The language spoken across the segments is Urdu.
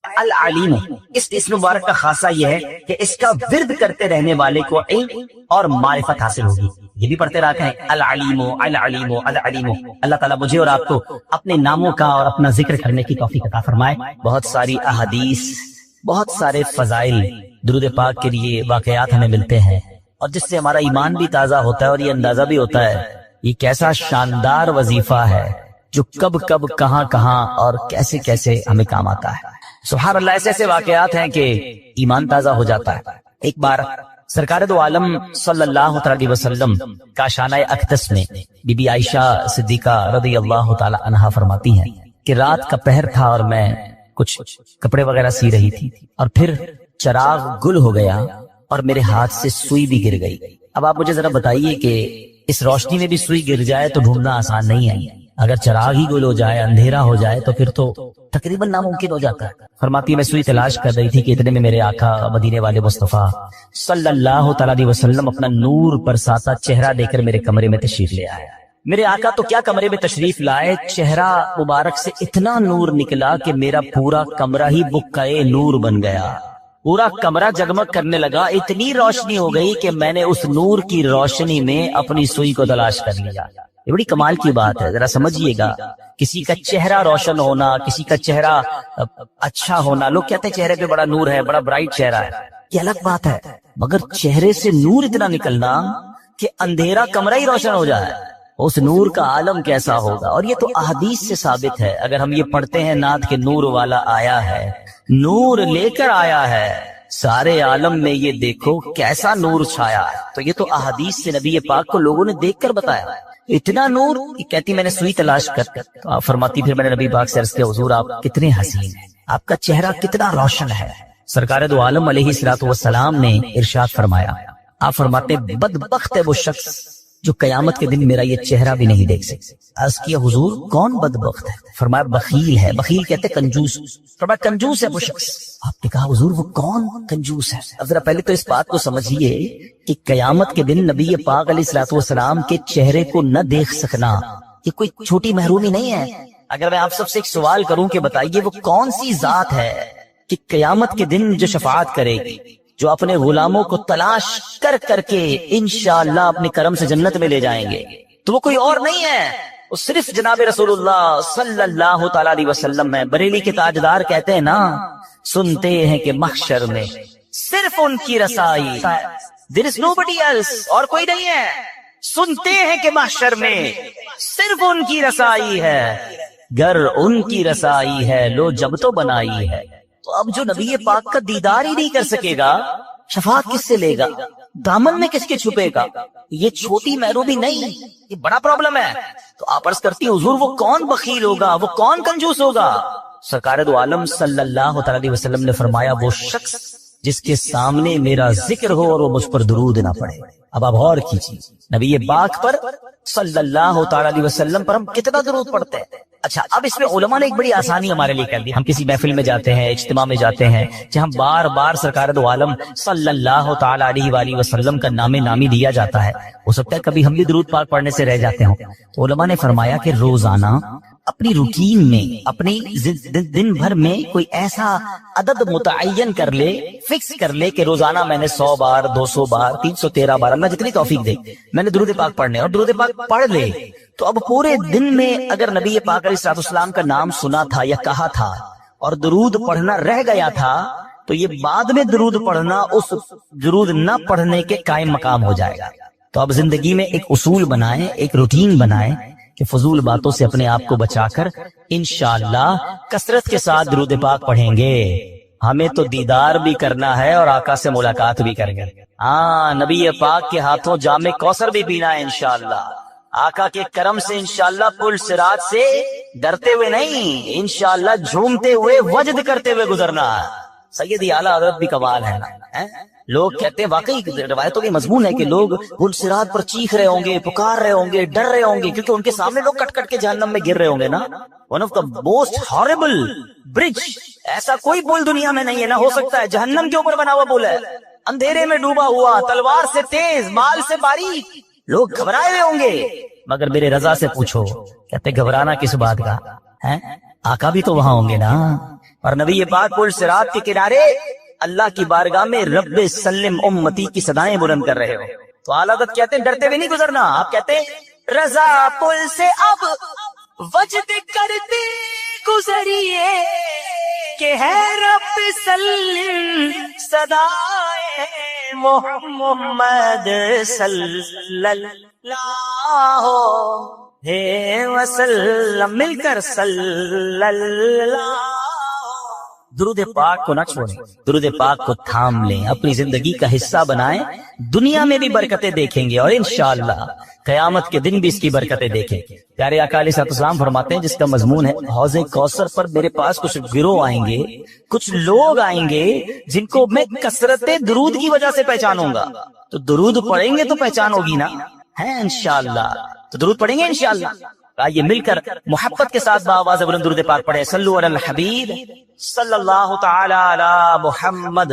العلیم، اس اسم مبارک کا خاصہ یہ ہے کہ اس کا ورد کرتے رہنے والے کو علم اور معرفت حاصل ہوگی. یہ بھی پڑھتے رہتے ہیں العلیم العلیم العلیم. اللہ تعالیٰ مجھے اور آپ کو اپنے ناموں کا اور اپنا ذکر کرنے کی توفیق عطا فرمائے. بہت ساری احادیث، بہت سارے فضائل درود پاک کے لیے واقعات ہمیں ملتے ہیں، اور جس سے ہمارا ایمان بھی تازہ ہوتا ہے اور یہ اندازہ بھی ہوتا ہے یہ کیسا شاندار وظیفہ ہے جو کب کب کہاں کہاں اور کیسے کیسے ہمیں کام آتا ہے. سبحان اللہ، ایسے ایسے واقعات ہیں کہ ایمان تازہ ہو جاتا ہے. ایک بار سرکار دو عالم صلی اللہ علیہ وسلم کا شانہ اقدس میں بی بی عائشہ صدیقہ رضی اللہ تعالی عنہا فرماتی ہیں کہ رات کا پہر تھا اور میں کچھ کپڑے وغیرہ سی رہی تھی، اور پھر چراغ گل ہو گیا اور میرے ہاتھ سے سوئی بھی گر گئی. اب آپ مجھے ذرا بتائیے کہ اس روشنی میں بھی سوئی گر جائے تو ڈھونڈنا آسان نہیں ہے، اگر چراغ ہی گل ہو جائے، اندھیرا ہو جائے تو پھر تو تقریباً ناممکن ہو جاتا ہے. فرماتی میں سوئی تلاش کر رہی تھی کہ اتنے میں میرے آقا مدینے والے مصطفیٰ صلی اللہ تعالی علیہ وسلم اپنا نور برساتا چہرہ لے کر میرے کمرے میں تشریف لے آئے. میرے آقا تو کیا کمرے میں تشریف لائے، چہرہ مبارک سے اتنا نور نکلا کہ میرا پورا کمرہ ہی بقعے نور بن گیا. پورا کمرہ جگمگ کرنے لگا، اتنی روشنی ہو گئی کہ میں نے اس نور کی روشنی میں اپنی سوئی کو تلاش کر لیا. یہ بڑی کمال کی بات ہے، ذرا سمجھیے گا. کسی کا چہرہ روشن ہونا، کسی کا چہرہ اچھا ہونا، لوگ کہتے ہیں چہرے پہ بڑا نور ہے، بڑا برائٹ چہرہ ہے، یہ الگ بات ہے، مگر چہرے سے نور اتنا نکلنا کہ اندھیرا کمرہ ہی روشن ہو جائے، اس نور کا عالم کیسا ہوگا. اور یہ تو احادیث سے ثابت ہے. اگر ہم یہ پڑھتے ہیں نعت کے نور والا آیا ہے، نور لے کر آیا ہے سارے عالم میں، یہ دیکھو کیسا نور چھایا ہے، تو یہ تو احادیث سے نبی پاک کو لوگوں نے دیکھ کر بتایا. اتنا نور کہ کہتی میں نے سوئی تلاش کر، تو آپ فرماتی پھر میں نے نبی پاک سے عرض کیا حضور آپ کتنے حسین ہیں، آپ کا چہرہ کتنا روشن ہے. سرکار دو عالم علیہ الصلوۃ والسلام نے ارشاد فرمایا، آپ فرماتے بدبخت ہے وہ شخص جو قیامت کے دن میرا یہ چہرہ بھی نہیں دیکھ سکتے. عرض کیا حضور کون بدبخت ہے؟ فرمایا بخیل ہے. بخیل کہتے کنجوس. فرمایا کنجوس ہے وہ شخص. آپ نے کہا حضور وہ کون کنجوس ہے؟ اب ذرا پہلے تو اس بات کو سمجھیے کہ قیامت کے دن نبی پاک علیہ الصلوۃ والسلام کے چہرے کو نہ دیکھ سکنا یہ کوئی چھوٹی محرومی نہیں ہے. اگر میں آپ سب سے ایک سوال کروں کہ بتائیے وہ کون سی ذات ہے کہ قیامت کے دن جو شفاعت کرے گی، جو اپنے غلاموں کو تلاش کر کر کے انشاءاللہ اپنے کرم سے جنت میں لے جائیں گے، تو وہ کوئی اور نہیں ہے، وہ صرف جناب رسول اللہ صلی اللہ تعالی علیہ وسلم ہے. بریلی کے تاجدار کہتے ہیں نا، سنتے ہیں کہ محشر میں صرف ان کی رسائی، there is nobody else، اور کوئی نہیں ہے. سنتے ہیں کہ محشر میں صرف ان کی رسائی ہے، گر ان کی رسائی ہے لو جب تو بنائی ہے. تو اب جو نبی پاک کا دیدار ہی نہیں کر سکے گا، شفاعت کس سے لے گا؟ دامن میں کس کے چھپے گا؟ یہ چھوٹی محرومی نہیں، یہ بڑا پرابلم ہے. تو آپ عرض کرتی ہیں حضور وہ کون بخیل ہوگا، وہ کون کنجوس ہوگا؟ سرکار دو عالم صلی اللہ تعالی علیہ وسلم نے فرمایا وہ شخص جس کے سامنے میرا ذکر ہو اور وہ مجھ پر درود نہ پڑھے. اب آپ غور کیجیے، نبی پاک پر صلی اللہ تعالی علیہ وسلم پر ہم کتنا درود پڑھتے ہیں. اچھا، اب اس میں علماء نے ایک بڑی آسانی ہمارے لیے کر دی. ہم کسی محفل میں جاتے ہیں، اجتماع میں جاتے ہیں، جہاں بار بار سرکار دو عالم صلی اللہ تعالی علیہ وآلہ وسلم کا نام نامی دیا جاتا ہے، ہو سکتا ہے کبھی ہم بھی درود پاک پڑھنے سے رہ جاتے ہوں. تو علماء نے فرمایا کہ روزانہ اپنی روٹین میں، اپنی دن بھر میں کوئی ایسا عدد متعین کر لے، فکس کر لے کہ روزانہ میں نے 100 بار، 200 بار، 313 بار، اللہ جتنی توفیق دے، میں نے درود پاک پڑھنے، اور درود پاک پڑھ لے. تو اب پورے دن میں اگر نبی پاک علیہ السلام کا نام سنا تھا یا کہا تھا اور درود پڑھنا رہ گیا تھا، تو یہ بعد میں درود پڑھنا اس درود نہ پڑھنے کے قائم مقام ہو جائے گا. تو اب زندگی میں ایک اصول بنائیں، ایک روٹین بنائیں کہ فضول باتوں سے اپنے آپ کو بچا کر انشاءاللہ کثرت کے ساتھ درود پاک پڑھیں گے. ہمیں تو دیدار بھی کرنا ہے اور آقا سے ملاقات بھی کریں گے. ہاں، نبی پاک کے ہاتھوں جام کوثر بھی پینا ہے انشاءاللہ. آقا کے کرم سے انشاءاللہ پل صراط سے ڈرتے ہوئے نہیں، انشاءاللہ جھومتے ہوئے وجد کرتے ہوئے گزرنا. سیدی اعلیٰ حضرت بھی کمال ہے نا. لوگ کہتے ہیں، واقعی روایتوں کے مضمون ہے کہ لوگ پل صراط پر چیخ رہے ہوں گے، پکار رہے ہوں گے، ڈر رہے ہوں گے، کیونکہ ان کے سامنے لوگ کٹ کٹ کے جہنم میں گر رہے ہوں گے نا. One of the most horrible bridge, ایسا کوئی پل دنیا میں نہیں ہے، نہ ہو سکتا ہے. جہنم کے اوپر بنا ہوا پل ہے، اندھیرے میں ڈوبا ہوا، تلوار سے تیز، مال سے باریک. لوگ گھبرائے ہوئے ہوں گے، مگر میرے رضا سے پوچھو، کہتے گھبرانا کس بات کا ہے؟ آقا بھی تو وہاں ہوں گے نا. اور نبی پاک پل صراط کے کنارے اللہ کی بارگاہ میں رب سلم امتی کی صدائیں بلند کر رہے ہو تو اعلیٰ حضرت کہتے ہیں ڈرتے ہوئے نہیں گزرنا. آپ کہتے ہیں رضا پل سے اب وجد کرتے گزریے کہ ہے رب سلم صدائے محمد صلی اللہ وسلم. مل کر صلی اللہ. درود پاک کو نہ چھوڑیں, درود پاک کو تھام لیں, اپنی زندگی کا حصہ بنائیں. دنیا میں بھی برکتیں دیکھیں گے اور انشاءاللہ قیامت کے دن بھی اس کی برکتیں دیکھیں. پیارے آقا علیہ السلام فرماتے ہیں جس کا مضمون ہے حوض کوثر پر میرے پاس کچھ گروہ آئیں گے, کچھ لوگ آئیں گے جن کو میں کثرت درود کی وجہ سے پہچانوں گا. تو درود پڑھیں گے تو پہچان ہوگی نا, ہے انشاءاللہ. تو درود پڑھیں گے انشاءاللہ. آئیے مل کر محبت کے ساتھ باواز بلند درود پاک پڑھیں. صلو علی الحبیب صلی اللہ تعالی علی محمد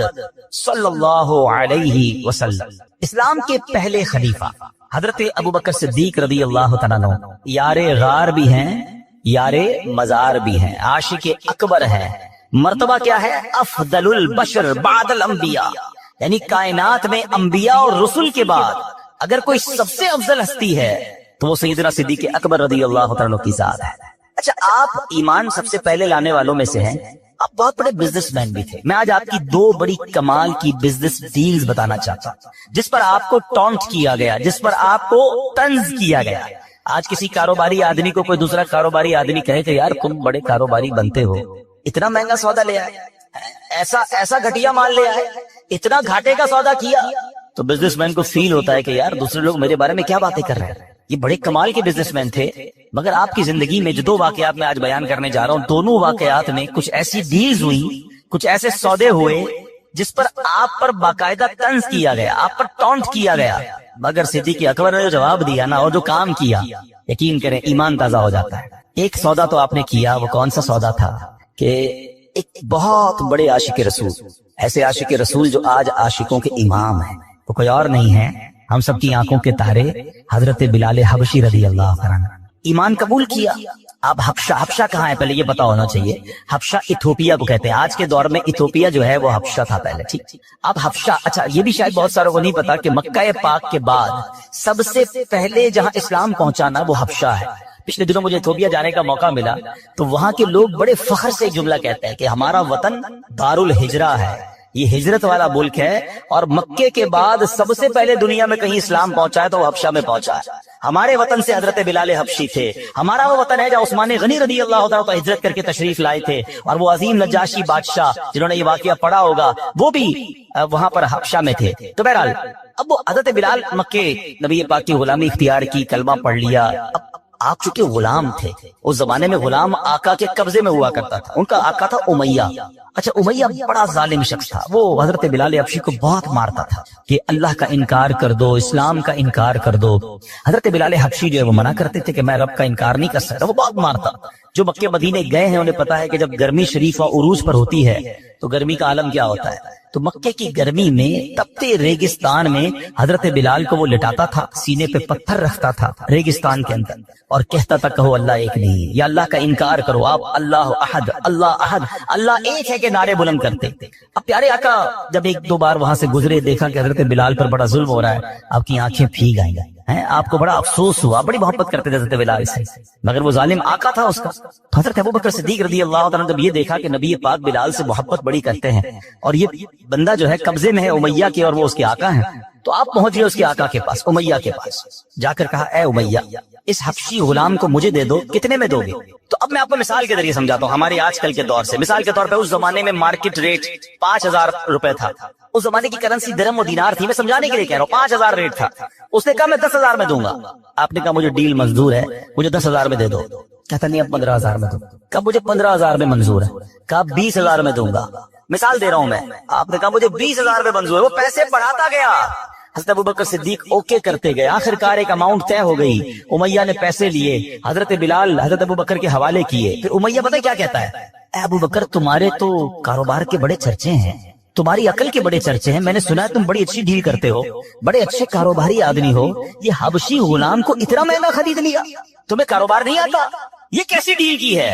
صلی اللہ علیہ وسلم. اسلام کے پہلے خلیفہ حضرت ابوبکر صدیق رضی اللہ تعالیٰ عنہ یار غار بھی ہیں, یار مزار بھی ہیں, عاشق اکبر ہیں. مرتبہ کیا ہے؟ افضل البشر بعد الانبیاء, یعنی کائنات میں انبیاء اور رسل کے بعد اگر کوئی سب سے افضل ہستی ہے تو وہ سیدنا صدیق اکبر رضی اللہ تعالیٰ عنہ کی ذات ہے. اچھا, آپ ایمان سب سے پہلے لانے والوں میں سے ہیں, آپ بہت بڑے بزنس مین بھی تھے. میں آج آپ کی دو بڑی کمال کی بزنس ڈیلز بتانا چاہتا ہوں جس پر آپ کو ٹونٹ کیا گیا, جس پر آپ کو طنز کیا گیا. آج کسی کاروباری آدمی کو کوئی دوسرا کاروباری آدمی کہے کہ یار تم بڑے کاروباری بنتے ہو, اتنا مہنگا سودا لے آئے, ایسا گھٹیا مال لے آئے, اتنا گھاٹے کا سودا کیا, تو بزنس مین کو فیل ہوتا ہے کہ یار دوسرے لوگ میرے بارے میں کیا باتیں کر رہے ہیں. یہ بڑے کمال کے بزنس مین تھے, مگر آپ کی زندگی میں جو دو واقعات میں آج بیان کرنے جا رہا ہوں, دونوں واقعات میں کچھ ایسی ڈیلز ہوئی, کچھ ایسے سودے ہوئے جس پر آپ پر باقاعدہ طنز کیا گیا, آپ پر ٹونٹ کیا گیا. مگر صدیق اکبر نے جو جواب دیا نا اور جو کام کیا, یقین کریں ایمان تازہ ہو جاتا ہے. ایک سودا تو آپ نے کیا, وہ کون سا سودا تھا کہ ایک بہت بڑے عاشق رسول, ایسے عاشق رسول جو آج عاشقوں کے امام ہیں, وہ کوئی اور نہیں ہے ہم سب کی آنکھوں کے تارے حضرت بلال حبشی رضی اللہ عنہ. ایمان قبول کیا. اب حبشہ کہاں ہے پہلے یہ پتا ہونا چاہیے. حبشہ ایتھوپیا کو کہتے ہیں. آج کے دور میں ایتھوپیا جو ہے وہ حبشہ تھا پہلے, ٹھیک. اب حبشہ, اچھا یہ بھی شاید بہت ساروں کو نہیں پتا کہ مکہ پاک کے بعد سب سے پہلے جہاں اسلام پہنچانا وہ حبشہ ہے. پچھلے دنوں مجھے ایتھوپیا جانے کا موقع ملا تو وہاں کے لوگ بڑے فخر سے ایک جملہ کہتے ہیں کہ ہمارا وطن دار الہجرہ ہے, یہ ہجرت والا ملک ہے, اور مکے کے بعد سب سے پہلے دنیا میں کہیں اسلام پہنچا ہے تو وہ حبشہ میں پہنچا ہے. ہمارے وطن سے حضرت بلال حبشی تھے, ہمارا وہ وطن ہے جہاں عثمان غنی رضی اللہ تعالیٰ ہجرت کر کے تشریف لائے تھے, اور وہ عظیم نجاشی بادشاہ جنہوں نے یہ واقعہ پڑھا ہوگا وہ بھی وہاں پر حبشہ میں تھے. تو بہرحال اب وہ حضرت بلال مکے نبی پاک کی غلامی اختیار کی, کلمہ پڑھ لیا. اب آپ چونکہ غلام تھے, اس زمانے میں غلام آقا کے قبضے میں ہوا کرتا تھا. ان کا آقا تھا امیہ. اچھا, امیہ بڑا ظالم شخص تھا, وہ حضرت بلال حبشی کو بہت مارتا تھا کہ اللہ کا انکار کر دو, اسلام کا انکار کر دو. حضرت بلال حبشی جو ہے وہ منع کرتے تھے کہ میں رب کا انکار نہیں کر سکتا. وہ بہت مارتا. جو مکے مدینے گئے ہیں انہیں پتا ہے کہ جب گرمی شریفہ عروج پر ہوتی ہے تو گرمی کا عالم کیا ہوتا ہے. تو مکے کی گرمی میں تپتے ریگستان میں حضرت بلال کو وہ لٹاتا تھا, سینے پہ پتھر رکھتا تھا ریگستان کے اندر, اور کہتا تھا کہو اللہ ایک نہیں, یا اللہ کا انکار کرو, آپ اللہ احد اللہ احد اللہ ایک ہے کے نعرے بلند کرتے. اب پیارے آقا جب ایک دو بار وہاں سے گزرے, دیکھا کہ حضرت بلال پر بڑا ظلم ہو رہا ہے, آپ کی آنکھیں بھیگ آئیں ہیں, آپ کو بڑا افسوس ہوا, بڑی محبت کرتے تھے حضرت بلال سے, مگر وہ ظالم آقا تھا اس کا. حضرت ابوبکر صدیق رضی اللہ عنہ جب یہ دیکھا کہ نبی پاک بلال سے محبت بڑی کرتے ہیں اور یہ بندہ جو ہے قبضے میں ہے امیہ کے اور وہ اس کے آقا ہیں, تو آپ پہنچ گئے اس کے آقا کے پاس, امیہ کے پاس. جا کر کہا اے امیہ, اس حبشی غلام کو مجھے دے دو, کتنے میں دو گے؟ تو اب میں آپ کو مثال کے ذریعے سمجھاتا ہوں ہمارے آج کل کے دور سے. مثال کے طور پہ اس زمانے میں مارکیٹ ریٹ 5,000 روپے تھا. اس زمانے کی کرنسی درہم و دینار تھی, میں سمجھانے کے لیے کہہ رہا ہوں. 5,000 ریٹ تھا. اس نے کہا میں 10,000 میں دوں گا. آپ نے کہا مجھے ڈیل منظور ہے, مجھے 10,000 میں دے دو. کہتا نہیں اب 15,000 میں دوں. کہا مجھے 15,000 میں منظور ہے. کہا 20,000 میں دوں گا. مثال دے رہا ہوں میں. آپ نے کہا مجھے 20,000 میں منظور ہے. وہ پیسے بڑھاتا گیا. حضرت ابوبکر صدیق اوکے کرتے گئے. آخر کار ایک اماؤنٹ طے ہو گئی. امیہ نے پیسے لیے, حضرت بلال حضرت ابوبکر کے حوالے کیے. پھر امیہ پتہ کیا کہتا ہے, اے ابوبکر تمہارے تو کاروبار کے بڑے چرچے ہیں, تمہاری عقل کے بڑے چرچے ہیں, میں نے سنا ہے تم بڑی اچھی ڈیل کرتے ہو, بڑے اچھے کاروباری آدمی ہو, یہ حبشی غلام کو اتنا مہنگا خرید لیا, تمہیں کاروبار نہیں آتا, یہ کیسی ڈیل کی ہے؟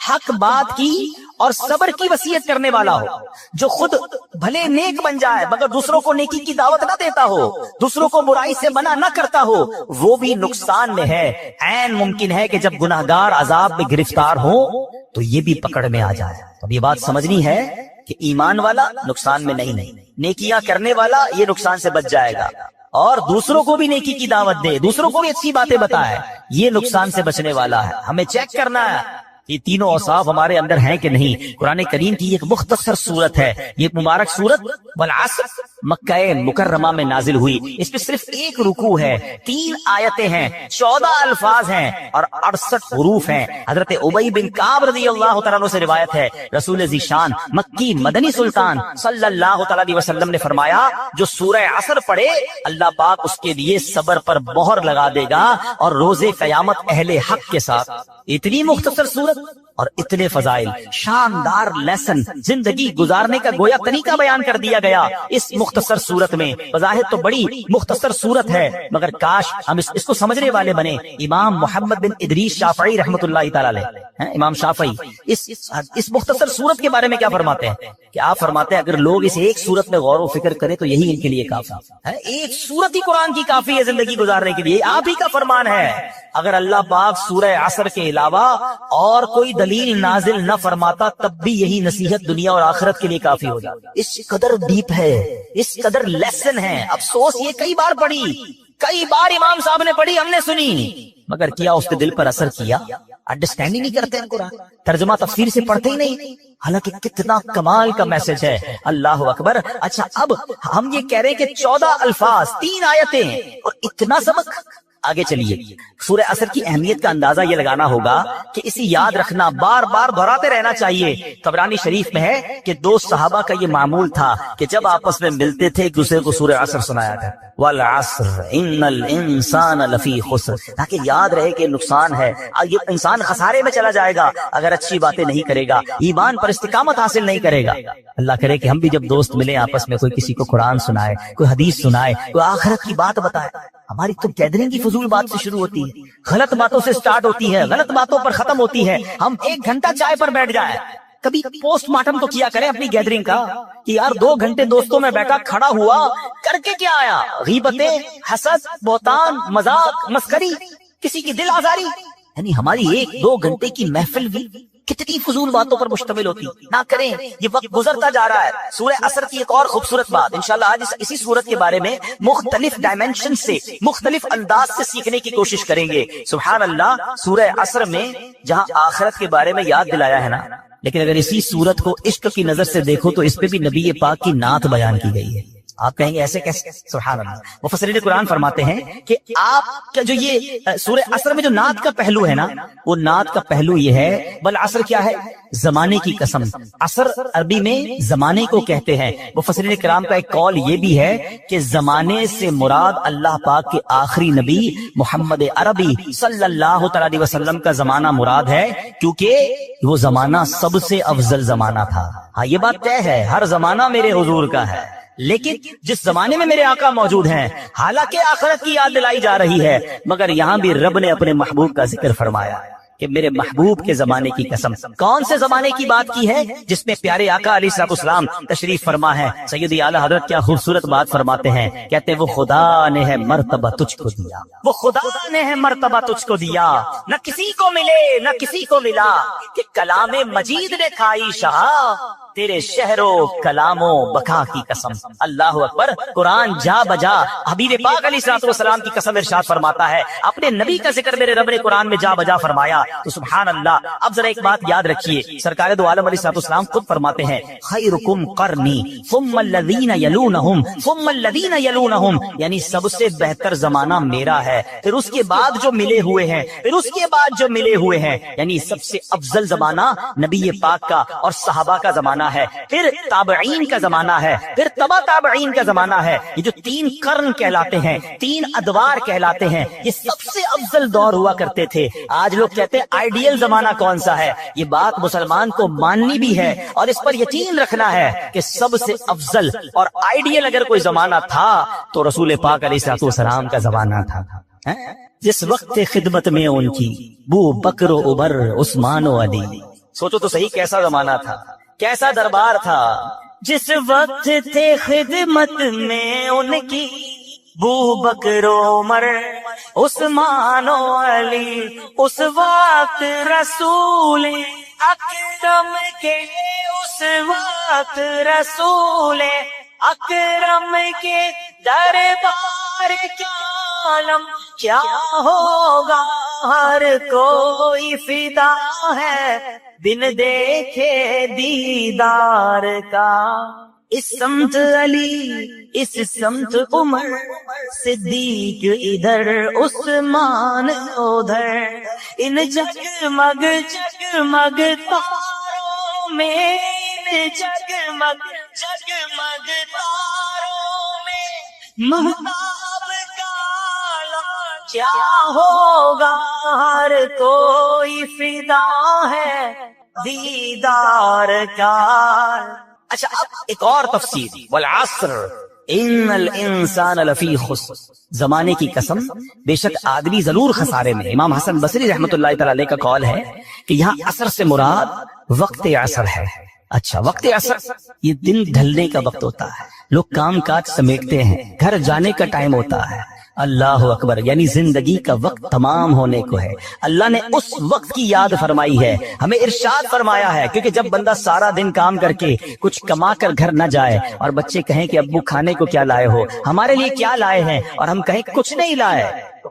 حق بات کی اور صبر کی وصیت کرنے والا ہو، جو خود بھلے نیک بن جائے مگر دوسروں کو نیکی کی دعوت نہ دیتا ہو، دوسروں کو برائی سے منع نہ کرتا ہو، وہ بھی نقصان میں ہے۔ عین ممکن ہے کہ جب گناہگار عذاب میں گرفتار ہو تو یہ بھی پکڑ میں آ جائے۔ اب یہ بات سمجھنی ہے کہ ایمان والا نقصان میں نہیں، نیکیاں کرنے والا یہ نقصان سے بچ جائے گا، اور دوسروں کو بھی نیکی کی دعوت دے، دوسروں کو بھی اچھی باتیں بتائے، یہ نقصان سے بچنے والا ہے۔ ہمیں چیک کرنا ہے یہ تینوں اوصاف ہمارے اندر ہیں کہ نہیں۔ قرآن کریم کی ایک مختصر سورت ہے، یہ مبارک سورت والعصر مکہ مکرمہ میں نازل ہوئی۔ اس پہ صرف ایک رکوع ہے، 3 آیتیں ہیں، 14 الفاظ ہیں اور 68 حروف ہیں۔ حضرت ابی بن کعب رضی اللہ تعالیٰ عنہ سے روایت ہے، رسول ذیشان مکی مدنی سلطان صلی اللہ تعالیٰ علیہ وسلم نے فرمایا جو سورہ عصر پڑھے اللہ پاک اس کے لیے صبر پر مہر لگا دے گا اور روز قیامت اہل حق کے ساتھ۔ اتنی مختصر سورت اور اتنے فضائل، شاندار لیسن، زندگی گزارنے کا گویا طریقہ بیان کر دیا گیا اس مختصر صورت میں۔ بظاہر تو بڑی مختصر صورت ہے مگر کاش ہم اس کو سمجھنے والے بنے۔ امام محمد بن ادریس شافعی رحمۃ اللہ تعالی علیہ، امام شافعی اس مختصر صورت کے بارے میں کیا فرماتے ہیں کہ آپ فرماتے ہیں اگر لوگ اس ایک صورت میں غور و فکر کریں تو یہی ان کے لیے کافی ہے۔ ایک صورت ہی قرآن کی کافی ہے زندگی گزارنے کے لیے، آپ ہی کا فرمان ہے۔ اگر اللہ پاک سورہ عصر کے علاوہ اور کوئی دلیل نازل نہ فرماتا تب بھی یہی نصیحت دنیا اور آخرت کے لیے کافی ہو جاتی۔ اس قدر ڈیپ ہے، اس قدر لیسن ہے۔ افسوس یہ کئی بار پڑھی، کئی بار امام صاحب نے پڑھی، ہم نے سنی، مگر کیا اس کے دل پر اثر کیا؟ انڈرسٹینڈ ہی نہیں کرتے ہیں قرآن، ترجمہ تفسیر سے پڑھتے ہی نہیں، حالانکہ کتنا کمال کا میسج ہے۔ اللہ اکبر۔ اچھا اب ہم یہ کہہ رہے ہیں کہ 14 الفاظ، 3 آیتیں اور اتنا سبق۔ آگے چلیے، سورہ عصر کی اہمیت کا اندازہ یہ لگانا ہوگا کہ اسے یاد رکھنا، بار بار دہراتے رہنا چاہیے۔ طبرانی شریف میں ہے کہ 2 صحابہ کا یہ معمول تھا کہ جب آپس میں ملتے تھے ایک دوسرے کو سورہ عصر سنایا تھا، والعصر ان الانسان لفی خسر، تاکہ یاد رہے کہ نقصان ہے، یہ انسان خسارے میں چلا جائے گا اگر اچھی باتیں نہیں کرے گا، ایمان پر استقامت حاصل نہیں کرے گا۔ اللہ کرے کہ ہم بھی جب دوست ملے آپس میں کوئی کسی کو قرآن سنائے، کوئی حدیث سنائے، کوئی آخرت کی بات بتائے۔ ہماری تو گیدرنگ کی فضول بات سے شروع ہوتی ہے، غلط باتوں سے سٹارٹ ہوتی ہے، غلط باتوں پر ختم ہوتی ہے۔ ہم 1 گھنٹہ چائے پر بیٹھ جائیں، کبھی پوسٹ مارٹم تو کیا کریں اپنی گیدرنگ کا کہ یار 2 گھنٹے دوستوں میں بیٹھا، کھڑا ہوا، کر کے کیا آیا؟ غیبتیں، حسد، بہتان، مذاق، مسخری، کسی کی دل آزاری۔ یعنی ہماری 1-2 گھنٹے کی محفل بھی کتنی فضول باتوں پر مشتمل ہوتی، نہ کریں۔ یہ وقت گزرتا جا رہا ہے۔ سورہ عصر کی ایک اور خوبصورت بات انشاءاللہ آج اسی سورت کے بارے میں مختلف ڈائمینشن سے، مختلف انداز سے سیکھنے کی کوشش کریں گے۔ سبحان اللہ، سورہ عصر میں جہاں آخرت کے بارے میں یاد دلایا ہے نا، لیکن اگر اسی سورت کو عشق کی نظر سے دیکھو تو اس پہ بھی نبی پاک کی نعت بیان کی گئی ہے۔ آپ کہیں گے ایسے کیسے؟ سبحان اللہ، مفسرین قرآن فرماتے ہیں کہ آپ کا جو یہ سورہ عصر میں جو نعت کا پہلو ہے نا، وہ نعت کا پہلو یہ ہے، والعصر کیا ہے؟ زمانے کی قسم۔ عصر عربی میں زمانے کو کہتے ہیں۔ مفسرین کرام کا ایک قول یہ بھی ہے کہ زمانے سے مراد اللہ پاک کے آخری نبی محمد عربی صلی اللہ تعالی علیہ وسلم کا زمانہ مراد ہے، کیونکہ وہ زمانہ سب سے افضل زمانہ تھا۔ ہاں یہ بات طے ہے، ہر زمانہ میرے حضور کا ہے، لیکن جس زمانے میں میرے آقا موجود ہیں، حالانکہ آخرت کی یاد دلائی جا رہی ہے، مگر یہاں بھی رب نے اپنے محبوب کا ذکر فرمایا کہ میرے محبوب کے زمانے کی قسم۔ کون سے زمانے کی بات کی ہے؟ جس میں پیارے آقا علیہ الصلوۃ والسلام تشریف فرما ہے۔ سیدی اعلیٰ حضرت کیا خوبصورت بات فرماتے ہیں، کہتے ہیں وہ خدا نے ہے مرتبہ تجھ کو دیا، وہ خدا نے ہے مرتبہ تجھ کو دیا، نہ کسی کو ملے نہ کسی کو ملا، کہ کلام مجید نے کھائی شہا تیرے شہر و کلام و بقا کی قسم۔ اللہ اکبر۔ قرآن جا بجا حبیب پاک علیہ الصلوۃ والسلام کی قسم ارشاد فرماتا ہے، اپنے نبی کا ذکر میرے رب نے قرآن میں جا بجا فرمایا، تو سبحان اللہ۔ اب ذرا ایک بات یاد رکھیے، سرکار دو عالم علیہ الصلوۃ والسلام خود فرماتے ہیں خیرکم قرنی ثم الذین یلونہم ثم الذین یلونہم، یعنی سب سے بہتر زمانہ میرا ہے، پھر اس کے بعد جو ملے ہوئے ہیں، پھر اس کے بعد جو ملے ہوئے ہیں، یعنی سب سے افضل زمانہ نبی پاک کا اور صحابہ کا زمانہ ہے، پھر تابعین کا زمانہ ہے، پھر تبع تابعین کا زمانہ ہے۔ یہ جو 3 قرن کہلاتے ہیں، 3 ادوار کہلاتے ہیں، یہ سب سے افضل دور ہوا کرتے تھے۔ آج لوگ کہتے ہیں آئیڈیل زمانہ کون سا ہے؟ یہ بات مسلمان کو ماننی بھی ہے اور اس پر یقین رکھنا ہے کہ سب سے افضل اور آئیڈیل اگر کوئی زمانہ تھا تو رسول پاک علیہ الصلوۃ والسلام کا زمانہ تھا۔ جس وقت خدمت میں ان کی بو بکر و عمر عثمان و علی، سوچو تو صحیح کیسا زمانہ تھا، کیسا دربار تھا. جس وقت تھے خدمت میں ان کی ابو بکر عمر عثمان و علی، اس وقت رسول اکرم کے، اس وقت رسول اکرم کے دربار کیا عالم کیا ہوگا، ہر کوئی فدا ہے بن دیکھے دیدار کا. اس سمت علی، اس سمت عمر صدیق ادھر، عثمان ادھر، ان جگمگ جگمگ تاروں میں، ان جگمگ جگمگ تاروں میں مہتاب کا عالم کیا ہوگا، ہر کوئی فدا ہے دیدار کا. اچھا اب ایک اور تفسیر، والعصر ان الانسان لفی خسر، زمانے کی قسم بے شک آدمی ضرور خسارے میں. امام حسن بصری رحمۃ اللہ تعالی علیہ کا قول ہے کہ یہاں عصر سے مراد وقت عصر ہے. اچھا وقت عصر یہ دن ڈھلنے کا وقت ہوتا ہے، لوگ کام کاج سمیٹتے ہیں، گھر جانے کا ٹائم ہوتا ہے. اللہ اکبر، یعنی زندگی کا وقت تمام ہونے کو ہے. اللہ نے اس وقت کی یاد فرمائی ہے، ہمیں ارشاد فرمایا ہے. کیونکہ جب بندہ سارا دن کام کر کے کچھ کما کر گھر نہ جائے اور بچے کہیں کہ ابو کھانے کو کیا لائے ہو، ہمارے لیے کیا لائے ہیں، اور ہم کہیں کچھ نہیں لائے،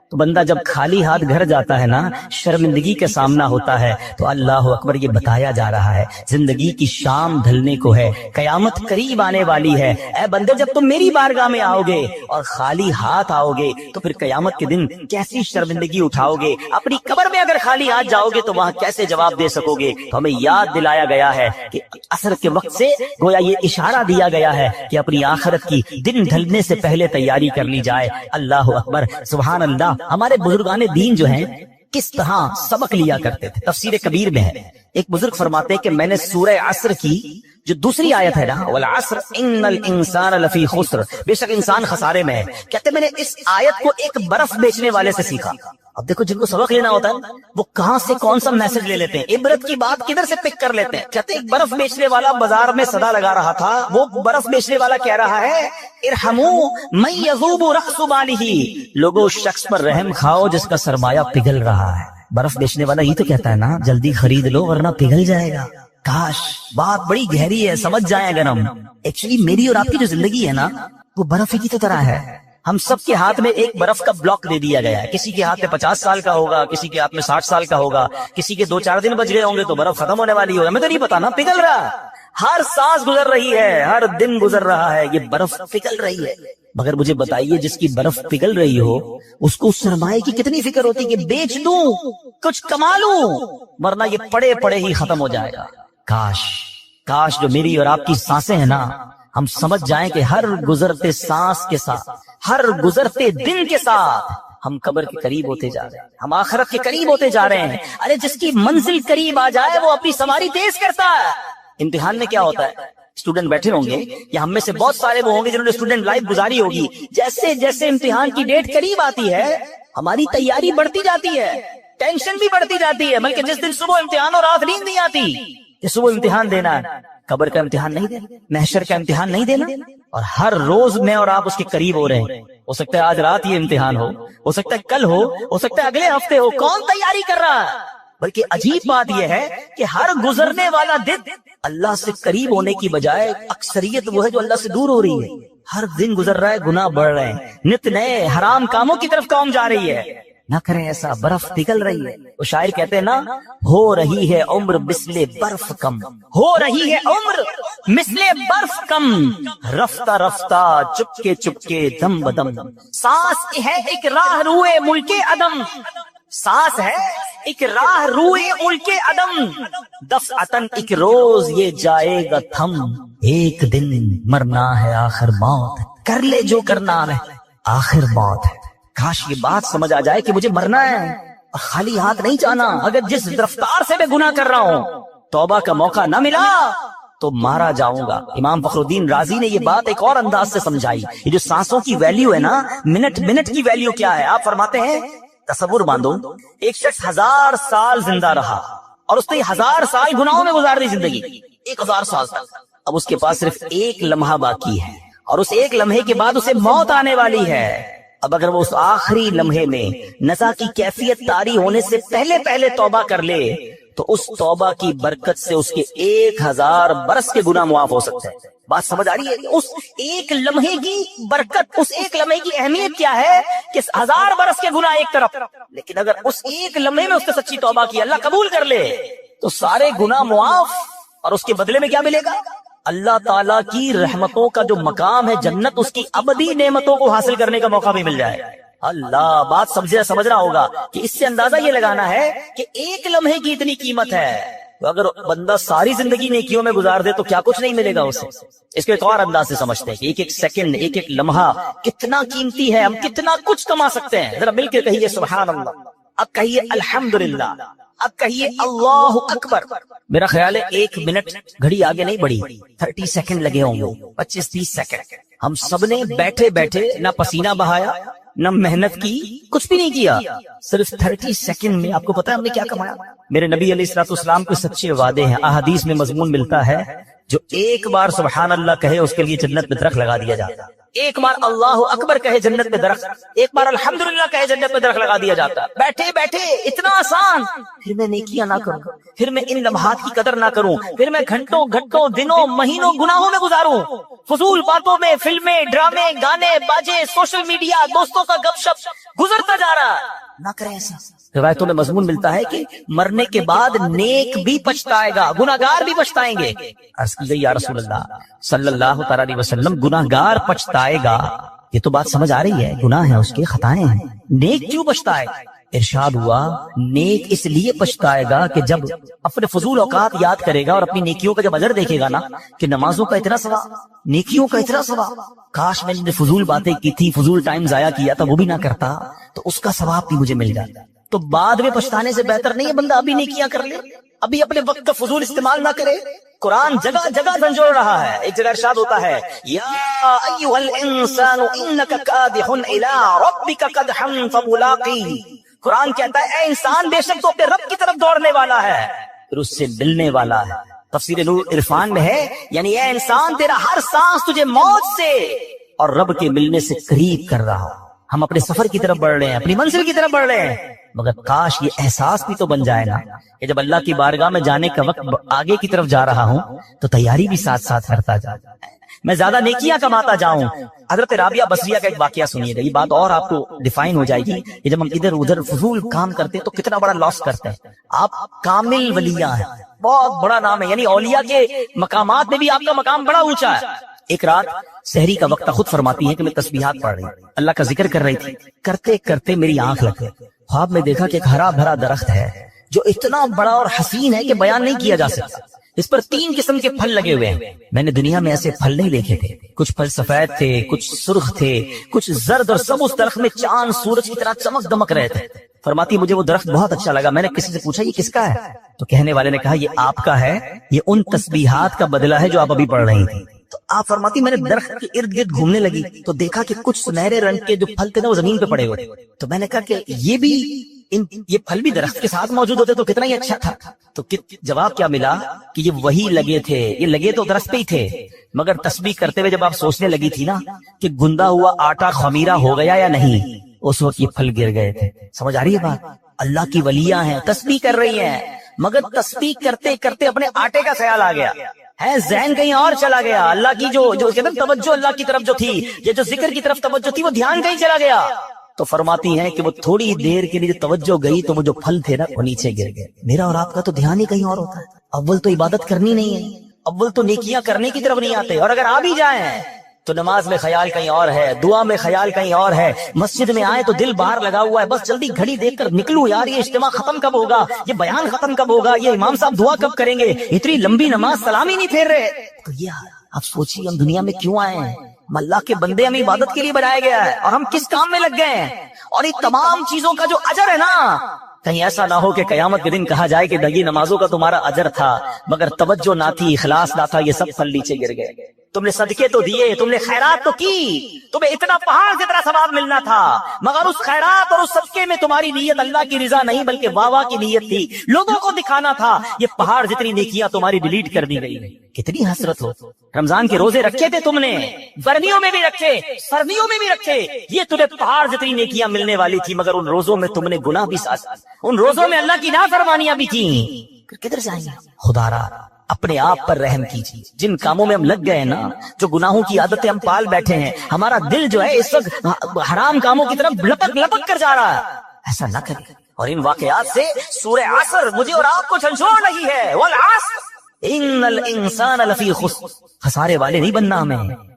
تو بندہ جب خالی ہاتھ گھر جاتا ہے نا، شرمندگی کا سامنا ہوتا ہے. تو اللہ اکبر یہ بتایا جا رہا ہے زندگی کی شام ڈھلنے کو ہے، قیامت قریب آنے والی ہے. اے بندے جب تم میری بارگاہ میں آؤ گے اور خالی ہاتھ آؤ گے تو پھر قیامت کے دن کیسی شرمندگی اٹھاؤ گے. اپنی قبر میں اگر خالی ہاتھ جاؤ گے تو وہاں کیسے جواب دے سکو گے. تو ہمیں یاد دلایا گیا ہے کہ عصر کے وقت سے گویا یہ اشارہ دیا گیا ہے کہ اپنی آخرت کی دن ڈھلنے سے پہلے تیاری کر لی جائے. اللہ اکبر، سبحان اللہ. ہمارے بزرگان دین جو ہیں کس طرح سبق لیا کرتے تھے. تفسیر کبیر میں ہے ایک بزرگ فرماتے ہیں کہ میں نے سورہ عصر کی جو دوسری آیت ہے نا، والعصر ان الانسان لفی خسر، بے شک انسان خسارے میں ہے، کہتے میں نے اس آیت کو ایک برف بیچنے والے سے سیکھا. اب دیکھو جن کو سبق لینا ہوتا ہے وہ کہاں سے کون سا میسج لے لیتے ہیں، عبرت کی بات کدھر سے پک کر لیتے ہیں. کہتے ایک برف بیچنے والا بازار میں صدا لگا رہا تھا، وہ برف بیچنے والا کہہ رہا ہے ارحموا من یذوب رأس مالہ، لوگوں اس شخص پر رحم کھاؤ جس کا سرمایہ پگھل رہا ہے. برف بیچنے والا یہ تو کہتا ہے نا جلدی خرید لو ورنہ پگھل جائے گا. کاش بات بڑی گہری ہے، سمجھ جائیں اگر ہم. ایکچولی میری اور آپ کی جو زندگی ہے نا وہ برف ہی کی طرح ہے. ہم سب کے ہاتھ میں ایک برف کا بلاک دے دیا گیا ہے. کسی کے ہاتھ میں 50 سال کا ہوگا، کسی کے ہاتھ میں 60 سال کا ہوگا، کسی کے 2-4 دن بچ گئے ہوں گے تو برف ختم ہونے والی ہوگا. ہمیں تو نہیں پتا نا، پگھل رہا. ہر سانس گزر رہی ہے، ہر دن گزر رہا ہے، یہ برف پگھل رہی ہے. مگر مجھے بتائیے جس کی برف پگھل رہی ہو اس کو اس سرمایے کی کتنی فکر ہوتی کہ بیچ دوں کچھ کما لوں، ورنہ یہ پڑے پڑے ہی ختم ہو جائے گا. کاش جو میری اور آپ کی سانسیں ہیں نا ہم سمجھ جائیں کہ ہر گزرتے سانس کے ساتھ، ہر گزرتے دن کے ساتھ ہم قبر کے قریب ہوتے جا رہے ہیں، ہم آخرت کے قریب ہوتے جا رہے ہیں. ارے جس کی منزل قریب آ جائے وہ اپنی سواری تیز کرتا ہے. امتحان میں کیا ہوتا ہے، اسٹوڈنٹ بیٹھے ہوں گے یا ہم میں سے بہت سارے وہ ہوں گے جنہوں نے اسٹوڈنٹ لائف گزاری ہوگی. جیسے جیسے امتحان کی ڈیٹ قریب آتی ہے ہماری تیاری بڑھتی جاتی ہے، ٹینشن بھی بڑھتی جاتی ہے. بلکہ جس دن صبح امتحان اور رات نیند نہیں آتی کہ صبح امتحان دینا ہے، قبر کا امتحان نہیں دینا، محشر کا امتحان نہیں دینا، اور ہر روز میں اور آپ اس کے قریب ہو رہے ہیں. ہو سکتا ہے آج رات یہ امتحان ہو سکتا ہے کل ہو سکتا ہے اگلے ہفتے ہو. کون تیاری کر رہا ہے؟ بلکہ عجیب بات یہ ہے کہ ہر گزرنے والا دن اللہ سے قریب ہونے کی بجائے اکثریت وہ ہے جو اللہ سے دور ہو رہی ہے. ہر دن گزر رہا ہے، گناہ بڑھ رہے ہیں، نت نئے حرام کاموں کی طرف قوم جا رہی ہے. نہ کریں ایسا، برف پگھل رہی ہے. وہ شاعر کہتے ہیں نا، ہو رہی ہے عمر مثل برف کم، ہو رہی ہے عمر مثل برف کم، رفتہ رفتہ چپکے چپکے دم بدم، سانس ہے ایک راہ روئے ملک عدم، سانس ہے ایک راہ روئے ملک عدم، دفعتن ایک روز یہ جائے گا تھم، ایک دن مرنا ہے آخر موت، کر لے جو کرنا ہے آخر موت ہے. کاش یہ بات سمجھ آ جائے کہ مجھے مرنا ہے اور خالی ہاتھ نہیں جانا. اگر جس رفتار سے میں گناہ کر رہا ہوں توبہ کا موقع نہ ملا تو مارا جاؤں گا. امام فخر الدین رازی نے یہ بات ایک اور انداز سے سمجھائی. یہ جو سانسوں کی ویلیو ہے نا، منٹ کی ویلیو کیا ہے. آپ فرماتے ہیں تصور باندھو ایک شخص 1000 سال زندہ رہا اور اس نے 1000 سال گناہوں میں گزار دی زندگی، 1000 سال تک. اب اس کے پاس صرف ایک لمحہ باقی ہے، اور اس ایک لمحے کے بعد اسے موت آنے والی ہے. اب اگر وہ اس آخری لمحے میں نزا کی کیفیت طاری ہونے سے پہلے پہلے توبہ کر لے تو اس توبہ کی برکت سے اس کے 1000 برس کے گناہ معاف ہو سکتے ہیں. بات سمجھ آ رہی ہے؟ اس ایک لمحے کی برکت، اس ایک لمحے کی اہمیت کیا ہے کہ 1000 برس کے گناہ ایک طرف، لیکن اگر اس ایک لمحے میں اس نے سچی توبہ کی، اللہ قبول کر لے تو سارے گناہ معاف، اور اس کے بدلے میں کیا ملے گا؟ اللہ تعالیٰ کی رحمتوں کا جو مقام ہے جنت، اس کی ابدی نعمتوں کو حاصل کرنے کا موقع بھی مل جائے. اللہ، بات سمجھنا ہوگا کہ اس سے اندازہ یہ لگانا ہے کہ ایک لمحے کی اتنی قیمت ہے. تو اگر بندہ ساری زندگی نیکیوں میں گزار دے تو کیا کچھ نہیں ملے گا اسے. اس کو ایک اور انداز سے سمجھتے ہیں کہ ایک ایک سیکنڈ، ایک ایک لمحہ کتنا قیمتی ہے، ہم کتنا کچھ کما سکتے ہیں. ذرا مل کے کہیے سبحان اللہ، اب کہیے الحمدللہ، اب کہیے اللہ اکبر. میرا خیال ہے 1 منٹ گھڑی آگے نہیں بڑھی، 30 سیکنڈ لگے ہوں گے، 25-30 سیکنڈ. ہم سب نے بیٹھے بیٹھے نہ پسینہ بہایا، نہ محنت کی، کچھ بھی نہیں کیا، صرف 30 سیکنڈ میں آپ کو پتا ہے ہم نے کیا کمایا. میرے نبی علیہ الصلوۃ والسلام کے سچے وعدے ہیں. احادیث میں مضمون ملتا ہے جو ایک بار سبحان اللہ کہے اس کے لیے جنت میں درخت لگا دیا جاتا ہے. ایک بار اللہ اکبر کہے جنت میں درخت، ایک بار الحمدللہ کہے جنت میں درخت لگا دیا جاتا ہے. بیٹھے بیٹھے اتنا آسان. پھر میں نیکیاں نہ کروں، پھر میں ان لمحات کی قدر نہ کروں، پھر میں گھنٹوں دنوں مہینوں گناہوں میں گزاروں، فضول باتوں میں، فلمیں، ڈرامے، گانے، باجے، سوشل میڈیا، دوستوں کا گپ شپ گزرتا جا رہا. نہ کریں ایسا. روایتوں میں مضمون ملتا ہے کہ مرنے کے بعد نیک بھی پچھتائے گا، گناہگار بھی پچھتائیں گے. عرض کی گئی یا رسول اللہ صلی اللہ تعالی علیہ وسلم، گناہگار پچھتائے گا؟ یہ تو بات سمجھ آ رہی ہے، گناہ ہے اس کے، خطائیں ہیں، نیک کیوں پچھتائے؟ ارشاد ہوا نیک اس لیے پچھتائے گا کہ جب اپنے فضول اوقات یاد کرے گا اور اپنی نیکیوں کا جب اجر دیکھے گا نا کہ نمازوں کا اتنا ثواب، نیکیوں کا اتنا ثواب، کاش میں نے فضول باتیں کی تھی، فضول ٹائم ضائع کیا تھا، وہ بھی نہ کرتا تو اس کا ثواب بھی مجھے مل جاتا. تو بعد میں پچھتانے سے بہتر نہیں ہے بندہ ابھی نیکیاں کر لے، ابھی اپنے وقت کا فضول استعمال نہ کرے. قرآن جگہ جگہ جھنجھوڑ رہا ہے. ایک جگہ ارشاد ہوتا ہے یا ایھا الانسان انک کادح الی ربک کدحا فملاقیہ. قرآن کہتا ہے اے انسان بے شک تو اپنے رب کی طرف دوڑنے والا ہے، پھر اس سے ملنے والا ہے. تفسیر نور عرفان میں ہے یعنی اے انسان تیرا ہر سانس تجھے موت سے اور رب کے ملنے سے قریب کر رہا ہو. ہم اپنے سفر کی طرف بڑھ رہے ہیں، اپنی منزل کی طرف بڑھ رہے ہیں، مگر کاش یہ احساس بھی تو بن جائے نا کہ جب اللہ کی بارگاہ میں جانے کا وقت آگے کی طرف جا رہا ہوں تو تیاری بھی ساتھ ساتھ کرتا جاؤں، میں زیادہ نیکیاں کماتا جاؤں. حضرت رابعہ بصریہ کا ایک واقعہ سنیے گا، یہ بات اور آپ کو ڈیفائن ہو جائے گی کہ جب ہم ادھر ادھر فضول کام کرتے ہیں تو کتنا بڑا لاس کرتے ہیں. آپ کامل ولیاں ہیں، بہت بڑا نام ہے، یعنی اولیاء کے مقامات میں بھی آپ کا مقام بڑا اونچا ہے. ایک رات سحری کا وقت خود فرماتی ہے کہ میں تسبیحات پڑھ رہی، اللہ کا ذکر کر رہی تھی، کرتے کرتے میری آنکھ لگ گئی. خواب میں دیکھا کہ ایک ہرا بھرا درخت ہے جو اتنا بڑا اور حسین ہے کہ بیان نہیں کیا جا سکتا. اس پر 3 قسم کے پھل لگے ہوئے ہیں. میں نے دنیا میں ایسے پھل نہیں دیکھے تھے. کچھ پھل سفید تھے، کچھ سرخ تھے، کچھ زرد، اور سب اس درخت میں چاند سورج کی طرح چمک دمک رہے تھے. فرماتی مجھے وہ درخت بہت اچھا لگا. میں نے کسی سے پوچھا یہ کس کا ہے؟ تو کہنے والے نے کہا یہ آپ کا ہے، یہ ان تسبیحات کا بدلہ ہے جو آپ ابھی پڑھ رہی تھی. تو آپ فرماتی میں نے درخت کے ارد گرد گھومنے لگی تو دیکھا کہ کچھ سنہرے رنگ کے جو پھل تھے نا وہ زمین پہ پڑے ہوئے تھے. تو میں نے کہا کہ یہ پھل بھی درخت کے ساتھ موجود ہوتے تو کتنا ہی اچھا تھا. تو جواب کیا ملا کہ یہ وہی لگے تھے، یہ لگے تو درخت پہ ہی تھے، مگر تسبیح کرتے ہوئے جب آپ سوچنے لگی تھی نا کہ گندا ہوا آٹا خمیرہ ہو گیا یا نہیں، اس وقت یہ پھل گر گئے تھے. سمجھ آ رہی ہے بات؟ اللہ کی ولیاں ہیں، تسبیح کر رہی ہیں، مگر تسبیح کرتے کرتے اپنے آٹے کا خیال آ گیا ہے، ذہن کہیں اور چلا گیا. اللہ کی جو توجہ اللہ کی طرف جو تھی، یہ جو ذکر کی طرف توجہ تھی، وہ دھیان کہیں چلا گیا. تو فرماتی ہیں کہ وہ تھوڑی دیر کے لیے توجہ گئی تو وہ جو پھل تھے نا وہ نیچے گر گئے. میرا اور آپ کا تو دھیان ہی کہیں اور ہوتا ہے. اول تو عبادت کرنی نہیں ہے، اول تو نیکیاں کرنے کی طرف نہیں آتے، اور اگر آ بھی جائیں تو نماز میں خیال کہیں اور ہے، دعا میں خیال کہیں اور ہے، مسجد میں آئے تو دل باہر لگا ہوا ہے، بس جلدی گھڑی دیکھ کر نکلوں یار، یہ اجتماع ختم کب ہوگا، یہ بیان ختم کب ہوگا، یہ امام صاحب دعا کب کریں گے، اتنی لمبی نماز سلام ہی نہیں پھیر رہے. تو یہ آپ سوچیے ہم دنیا میں کیوں آئے ہیں؟ ہم اللہ کے بندے، ہمیں عبادت کے لیے بنایا گیا ہے، اور ہم کس کام میں لگ گئے ہیں. اور یہ تمام چیزوں کا جو اجر ہے نا، کہیں ایسا نہ ہو کہ قیامت کے دن کہا جائے کہ یہ نمازوں کا تمہارا اجر تھا مگر توجہ نہ تھی، اخلاص نہ تھا، یہ سب پھل نیچے گر گئے. تم نے صدقے تو دیے, تم نے خیرات تو کی, تمہیں اتنا پہاڑ جتنا ثواب ملنا تھا, مگر اس خیرات اور اس صدقے میں تمہاری نیت اللہ کی رضا نہیں بلکہ واہ کی نیت تھی, لوگوں کو دکھانا تھا. یہ پہاڑ جتنی نیکیاں تمہاری ڈیلیٹ کر دی گئی. کتنی حسرت ہو. رمضان کے روزے رکھے تھے تم نے, گرمیوں میں بھی رکھے, سردیوں میں بھی رکھے, یہ تمہیں پہاڑ جتنی نیکیاں ملنے والی تھی, مگر ان روزوں میں تم نے گناہ بھی ساتھ, ان روزوں میں اللہ کی نافرمانیاں بھی کی. کدھر سے آئیں گے؟ خدا را اپنے آپ پر رحم کیجیے. جن کاموں میں ہم لگ گئے نا, جو گناہوں کی عادتیں ہم پال بیٹھے ہیں, ہمارا دل جو ہے اس وقت حرام کاموں کی طرف لپک لپک کر جا رہا ہے. ایسا نہ کریں. اور ان واقعات سے سورہ عصر مجھے اور آپ کو جھنجھوڑ رہی ہے. والعصر ان الانسان لفی خسر. خسارے والے نہیں بننا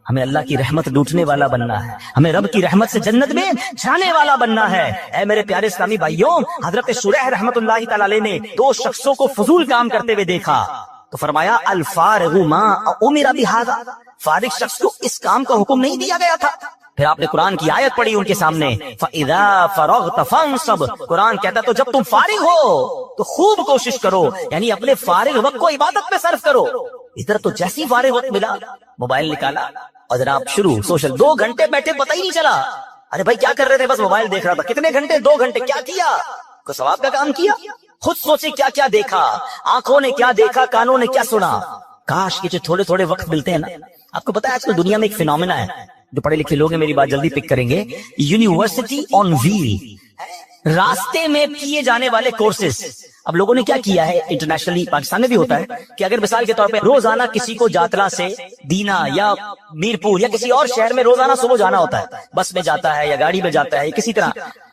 ہمیں اللہ کی رحمت لوٹنے والا بننا ہے, ہمیں رب کی رحمت سے جنت میں جانے والا بننا ہے. اے میرے پیارے اسلامی بھائیوں, حضرت شریح رحمت اللہ تعالی علیہ نے 2 شخصوں کو فضول کام کرتے ہوئے دیکھا تو فرمایا الفارغ ما امر بہذا, فارغ شخص کو اس کام کا حکم نہیں دیا گیا تھا. پھر آپ نے قرآن کی آیت پڑھی ان کے سامنے, فَإِذَا فَرَغْتَ فَانْصَبْ. قرآن کہتا تو جب تم فارغ ہو تو خوب کوشش کرو, یعنی اپنے فارغ وقت کو عبادت میں صرف کرو. ادھر تو جیسی فارغ وقت ملا موبائل نکالا اور جناب شروع سوشل. 2 گھنٹے بیٹھے پتہ ہی نہیں چلا. ارے بھائی کیا کر رہے تھے؟ بس موبائل دیکھ رہا تھا. کتنے گھنٹے؟ 2 گھنٹے. کیا کیا؟ کوئی ثواب کا کام کیا؟ خود سوچے کیا کیا دیکھا, آنکھوں نے کیا دیکھا, کانوں نے کیا سنا. کاش کہ جو تھوڑے تھوڑے وقت ملتے ہیں نا. آپ کو پتا ہے آج کل دنیا میں ایک فینومینا ہے, جو پڑھے لکھے لوگ ہیں میری بات جلدی پک کریں گے, یونیورسٹی آن ویل, راستے میں کیے جانے والے کورسز. اب لوگوں نے کیا کیا ہے انٹرنیشنلی, پاکستان میں بھی ہوتا ہے کہ اگر مثال کے طور پہ روزانہ کسی کو جاتلا سے دینا یا میرپور یا کسی اور شہر میں روزانہ صبح جانا ہوتا ہے, بس میں جاتا ہے یا گاڑی میں جاتا ہے کسی طرح.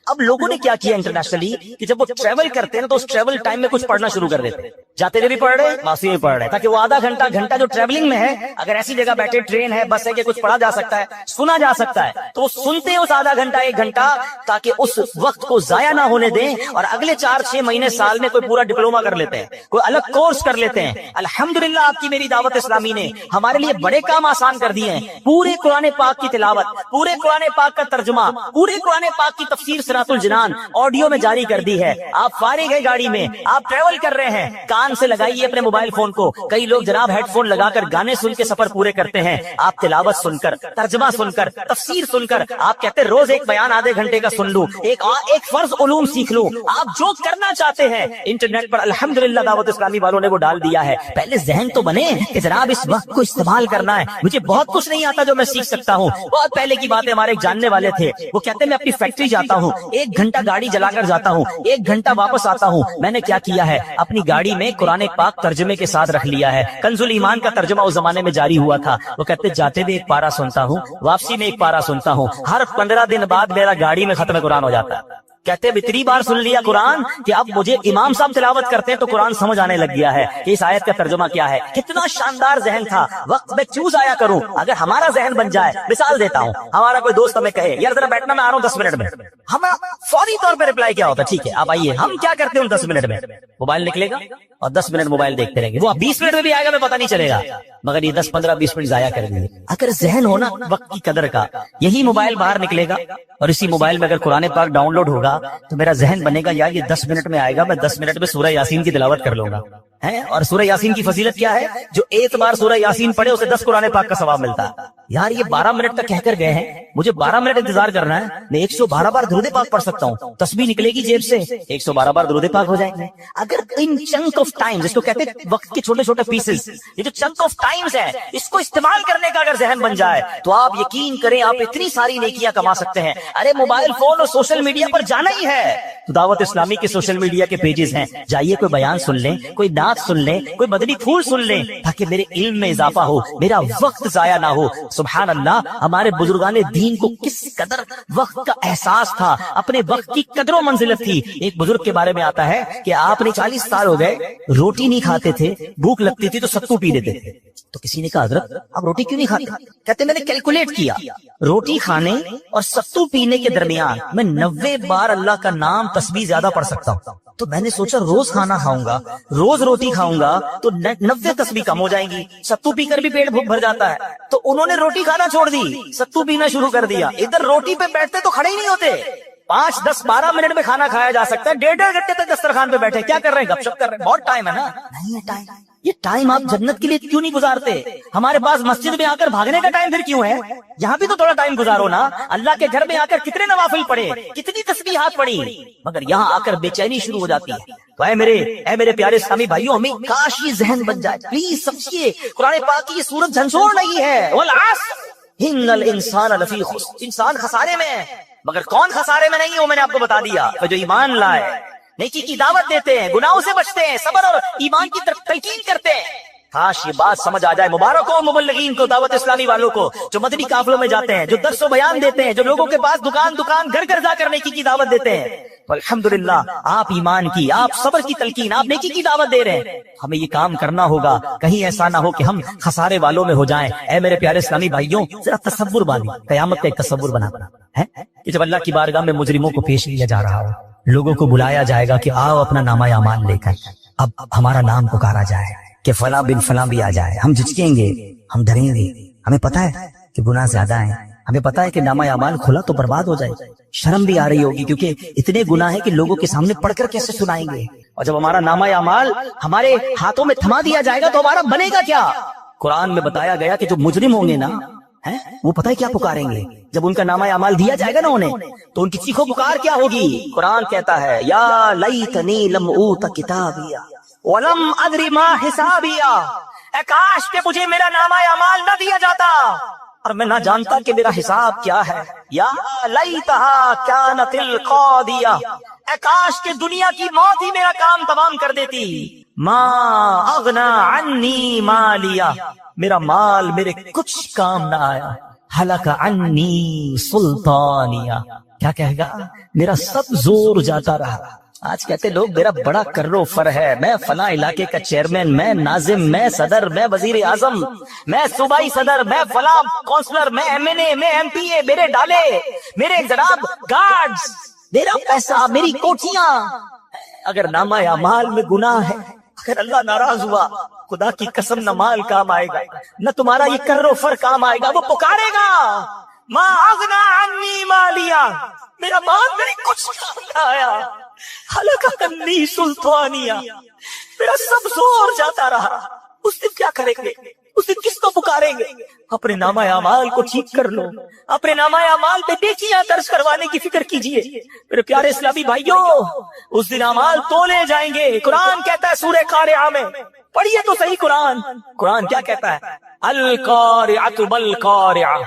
اب لوگوں نے کیا کیا انٹرنیشنلی کہ جب وہ ٹریول کرتے ہیں نا تو اس ٹریول ٹائم میں کچھ پڑھنا شروع کر دیتے ہیں. جاتے ہوئے بھی پڑھ رہے, واپسی بھی پڑھ رہے, تاکہ وہ آدھا گھنٹہ جو ٹریولنگ میں ہے, اگر ایسی جگہ بیٹھے ٹرین ہے بس ہے کہ کچھ پڑھا جا سکتا ہے, سنا جا سکتا ہے, تو وہ سنتے ہیں اس آدھا گھنٹہ 1 گھنٹہ, تاکہ اس وقت کو ضائع نہ ہونے دیں اور اگلے 4-6 مہینے سال میں کوئی پورا ڈپلوما کر لیتے ہیں, کوئی الگ کورس کر لیتے ہیں. الحمدللہ آپ کی میری دعوت اسلامی نے ہمارے لیے بڑے کام آسان کر دیے ہیں. پورے قرآن پاک کی تلاوت, پورے قرآن پاک کا ترجمہ, پورے قرآن پاک کی تفسیر صراط الجنان آڈیو میں جاری کر دی ہے. آپ فارغ ہیں گاڑی میں, آپ ٹریول کر رہے ہیں, کان سے لگائیے اپنے موبائل فون کو. کئی لوگ جناب ہیڈ فون لگا کر گانے سن کے سفر پورے کرتے ہیں. آپ تلاوت سن کر, ترجمہ سن کر, تفسیر سن کر, آپ کہتے ہیں روز ایک بیان آدھے گھنٹے کا سن لوں, ایک فرض علوم سیکھ لوں. آپ جو کرنا چاہتے ہیں انٹرنیٹ پر الحمدللہ دعوت اسلامی والوں نے وہ ڈال دیا ہے. پہلے ذہن تو بنے کہ جناب اس وقت کو استعمال کرنا ہے. مجھے بہت کچھ نہیں آتا جو میں سیکھ سکتا ہوں. بہت پہلے کی بات ہے, ہمارے ایک جاننے والے تھے, وہ کہتے ہیں میں اپنی فیکٹری جاتا ہوں, 1 گھنٹہ گاڑی جلا کر جاتا ہوں, 1 گھنٹہ واپس آتا ہوں. میں نے کیا کیا ہے, اپنی گاڑی میں قرآن پاک ترجمے کے ساتھ رکھ لیا ہے. کنز الایمان کا ترجمہ اس زمانے میں جاری ہوا تھا. وہ کہتے جاتے بھی 1 پارا سنتا ہوں, واپسی میں 1 پارا سنتا ہوں. ہر 15 دن بعد میرا گاڑی میں ختم قرآن ہو جاتا ہے. کہتے ہیں اتنی بار سن لیا قرآن کہ اب مجھے امام صاحب تلاوت کرتے ہیں تو قرآن سمجھ آنے لگ گیا ہے کہ اس آیت کا ترجمہ کیا ہے. کتنا شاندار ذہن تھا. وقت میں چوز آیا کروں. اگر ہمارا ذہن بن جائے, مثال دیتا ہوں, ہمارا کوئی دوست ہمیں کہے یار ذرا بیٹھنا, میں آ رہا ہوں 10 منٹ میں, ہم فوری طور پہ رپلائی کیا ہوتا ہے, ٹھیک ہے آپ آئیے. ہم کیا کرتے ہیں 10 منٹ میں موبائل نکلے گا اور 10 منٹ موبائل دیکھتے رہیں گے. وہ 20 منٹ میں بھی آئے گا, میں پتہ نہیں چلے گا, مگر یہ 10, 15, 20 منٹ ضائع کر دیں گے. اگر ذہن ہونا وقت کی قدر کا, یہی موبائل باہر نکلے گا اور اسی موبائل میں اگر قرآن پاک ڈاؤن لوڈ ہوگا تو میرا ذہن بنے گا یار یہ 10 منٹ میں آئے گا, میں 10 منٹ میں سورہ یاسین کی تلاوت کر لوں گا. اور سورہ یاسین کی فضیلت کیا ہے, جو 1 بار سورہ یاسین پڑھے اسے 10 قرآن پاک کا ثواب ملتا ہے. یار یہ 12 منٹ تک کہہ کر گئے ہیں, مجھے 12 منٹ انتظار کرنا ہے, میں 112 بار درود پاک پڑھ سکتا ہوں. تسبیح نکلے گی جیب سے, 112 بار درود پاک ہو جائیں گے. اگر ان چنک آف ٹائم, جس کو کہتے ہیں وقت کے چھوٹے چھوٹے پیسز, یہ جو چنک آف ٹائمز ہے, اس کو استعمال کرنے کا اگر ذہن بن جائے تو آپ یقین کریں آپ اتنی ساری نیکیاں کما سکتے ہیں. ارے موبائل فون اور سوشل میڈیا پر جانا ہی ہے تو دعوت اسلامی کے سوشل میڈیا کے پیجز ہیں, جائیے کوئی بیان سن لیں, کوئی نعت سن لیں, کوئی مدنی پھول سن لیں, تاکہ میرے علم میں اضافہ ہو, میرا وقت ضائع نہ ہو. سبحان اللہ, ہمارے بزرگان دین کو کس قدر وقت کا احساس تھا, اپنے وقت کی قدر و منزلت تھی. ایک بزرگ کے بارے میں آتا ہے کہ آپ نے 40 سال ہو گئے, روٹی نہیں کھاتے تھے, بھوک لگتی تھی تو ستو پی لیتے تھے. تو کسی نے کہا حضرت آپ روٹی کیوں نہیں کھاتے؟ کہتے میں نے کیلکولیٹ کیا, روٹی کھانے اور ستو پینے کے درمیان میں 90 بار اللہ کا نام تسبیح زیادہ پڑھ سکتا ہوں. تو میں نے سوچا روز کھانا کھاؤں گا, روز روٹی کھاؤں گا تو 90 تسبیح کم ہو جائیں گی, ستو پی کر بھی پیٹ بھر جاتا ہے. تو انہوں نے روٹی کھانا چھوڑ دی, ستو پینا شروع کر دیا. ادھر روٹی پہ بیٹھتے تو کھڑے ہی نہیں ہوتے. 5, 10, 12 منٹ میں کھانا کھایا جا سکتا ہے, 1.5 گھنٹے تک دسترخوان پہ بیٹھے کیا کر رہے ہیں, گپ شپ کر رہے ہیں. بہت ٹائم ہے نا, نہیں ہے ٹائم. یہ ٹائم آپ جنت کے لیے کیوں نہیں گزارتے؟ ہمارے پاس مسجد میں آ کر بھاگنے کا ٹائم پھر کیوں ہے؟ یہاں بھی تو تھوڑا ٹائم گزارو نا. اللہ کے گھر میں آ کر کتنے نوافل پڑھے, کتنی تسبیحات پڑھی, مگر یہاں آ کر بے چینی شروع ہو جاتی ہے. تو اے میرے پیارے اسلامی بھائیوں, ہمیں کاش یہ ذہن بن جائے. پلیز سمجھیے, قرآن پاک کی یہ سورت جھنجھوڑ نہیں ہے. والعصر ان الانسان لفی خسر, انسان خسارے میں ہے. مگر کون خسارے میں نہیں ہے وہ میں نے آپ کو بتا دیا. جو ایمان لائے, نیکی کی دعوت دیتے ہیں, گناہوں سے بچتے ہیں, صبر اور ایمان کی تلقین کرتے ہیں. کاش یہ بات سمجھ آ جائے. مبارک ہو مبلغین کو, دعوت اسلامی والوں کو, جو مدنی قافلوں میں جاتے ہیں, جو درس و بیان دیتے ہیں, جو لوگوں کے پاس دکان دکان گھر گھر جا کر نیکی کی دعوت دیتے ہیں. الحمدللہ آپ ایمان کی, آپ صبر کی تلقین, آپ نیکی کی دعوت دے رہے ہیں. ہمیں یہ کام کرنا ہوگا, کہیں ایسا نہ ہو کہ ہم خسارے والوں میں ہو جائیں. اے میرے پیارے اسلامی بھائیوں, ذرا تصور بانی, قیامت کا ایک تصور بنا ہے کہ جب اللہ کی بارگاہ میں مجرموں کو پیش کیا جا رہا ہو, لوگوں کو بلایا جائے گا کہ آؤ اپنا نامہ اعمال لے کر. اب ہمارا نام پکارا جائے کہ فلاں بن فلاں بھی آ جائے. ہم جھجکیں گے, ہم ڈریں گے. ہمیں پتا ہے کہ گناہ زیادہ ہیں, ہمیں پتا ہے کہ نامہ اعمال کھلا تو برباد ہو جائے. شرم بھی آ رہی ہوگی کیونکہ اتنے گناہ ہیں کہ لوگوں کے سامنے پڑھ کر کیسے سنائیں گے. اور جب ہمارا نامہ اعمال ہمارے ہاتھوں میں تھما دیا جائے گا تو ہمارا بنے گا کیا؟ قرآن میں بتایا گیا کہ جو مجرم ہوں گے نا, وہ پتہ ہے کیا پکاریں گے جب ان کا نامہ اعمال دیا جائے گا نا انہیں, تو ان کی چیخو پکار کیا ہوگی؟ قرآن کہتا ہے یا لیتنی لم اوت کتابیا ولم ادری ما حسابیا, اے کاش کہ مجھے میرا نامہ اعمال نہ دیا جاتا اور میں نہ جانتا کہ میرا حساب کیا ہے. یا لیتہا کانت القاضیہ, اے کاش کہ دنیا کی موت ہی میرا کام تمام کر دیتی. ما اغنا عنی مالیا, میرا مال میرے کچھ کام نہ آیا. ہلک عنی سلطانیہ, کیا کہے گا؟ میرا سب زور جاتا رہا. آج کہتے لوگ میرا بڑا کرو فر ہے, میں فلاں علاقے کا چیئرمین, میں ناظم, میں صدر, میں وزیر اعظم, میں صوبائی صدر, میں فلاں کونسلر, میں ایم این اے, میں ایم پی اے, میرے ڈالے, میرے جناب گارڈز, میرا پیسہ, میری کوٹھیاں. اگر نامہ اعمال میں گناہ ہے, اگر اللہ ناراض ہوا, خدا کی قسم نہ مال کام آئے گا, نہ تمہارا یہ کرو فر کام آئے گا. وہ پکارے گا ما اغنا عنی مالیا, میرا مال میرے کچھ کام نہ آیا. ہلک عنی سلطانیہ, میرا سب زور جاتا رہا. اس دن کیا کریں گے؟ اس دن کس کو پکاریں گے؟ اپنے نامہ اعمال کو ٹھیک کر لو, اپنے نامہ اعمال پہ نیکیاں درج کروانے کی فکر کیجئے. میرے پیارے اسلامی بھائیوں, اس دن اعمال تولے جائیں گے. قرآن کہتا ہے سورہ قارعہ میں, پڑھیے تو صحیح قرآن. قرآن کیا کہتا ہے؟ القارعۃ مالقارعہ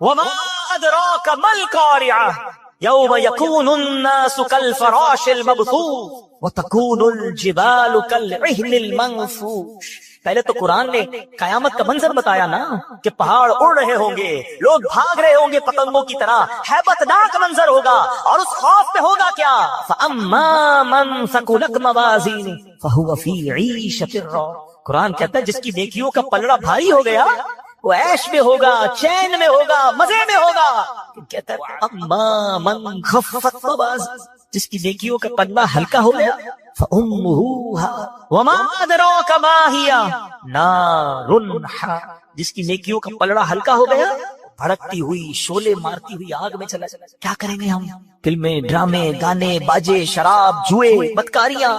وما ادراک مالقارعہ یوم یکون الناس کالفراش المبثوث وتکون الجبال کالعہن المنفوش. پہلے تو قرآن نے قیامت کا منظر بتایا نا, کہ پہاڑ اڑ رہے ہوں گے, لوگ بھاگ رہے ہوں گے پتنگوں کی طرح, ہیبت ناک منظر ہوگا. اور اس خوف پہ ہوگا کیا؟ فَأَمَّا مَنْ ثَقُلَتْ مَوَازِينُهُ فَهُوَ فِي عِيشَةٍ رَاضِيَةٍ. قرآن کہتا ہے جس کی نیکیوں کا پلڑا بھاری ہو گیا, وہ عیش میں ہوگا, چین میں ہوگا, مزے میں ہوگا. کہتا ہے اما من خفت موازینہ, جس کی نیکیوں کا پلڑا ہلکا ہو گیا, فَأُمُّهُ وَمَا أَدْرَاكَ مَا هِيَ نَارٌ حَامِيَةٌ, جس کی نیکیوں کا پلڑا ہلکا ہو گیا, بھڑکتی ہوئی, شعلے مارتی ہوئی آگ میں چلا جائے. کیا کریں گے ہم؟ فلمیں, ڈرامے, گانے, باجے, شراب, جوئے, بدکاریاں,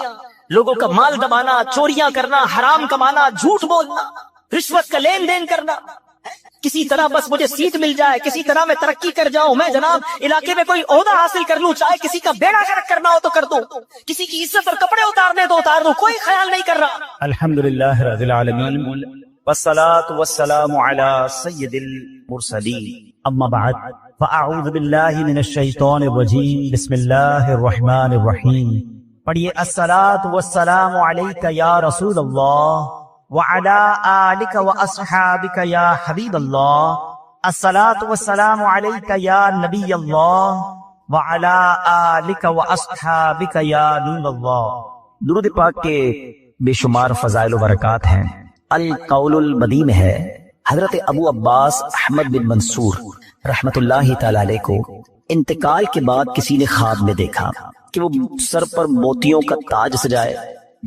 لوگوں کا مال دبانا, چوریاں کرنا, حرام کمانا, جھوٹ بولنا, رشوت کا لین دین کرنا. کسی طرح بس مجھے سیٹ مل جائے, کسی طرح میں ترقی کر جاؤں, میں جناب علاقے میں کوئی عہدہ حاصل کر لوں, چاہے کسی کا بیڑا غرق کرنا ہو تو کر دوں, کسی کی عزت اور کپڑے اتارنے تو اتار دوں, کوئی خیال نہیں کر رہا. الحمدللہ رب العالمین والصلاة والسلام علی سید المرسلین, اما بعد فاعوذ باللہ من الشیطان الرجیم, بسم اللہ الرحمن الرحیم. پڑھیے الصلاة والسلام علیک یا رسول اللہ وعلى آلك وأصحابك يا حبيب الله, الصلاة والسلام عليك يا نبي الله وعلى آلك وأصحابك يا نور الله. درود پاک کے بے شمار فضائل و برکات ہیں. القول البدی میں ہے, حضرت ابو عباس احمد بن منصور رحمت اللہ تعالی علیہ کو انتقال کے بعد کسی نے خواب میں دیکھا کہ وہ سر پر موتیوں کا تاج سجائے,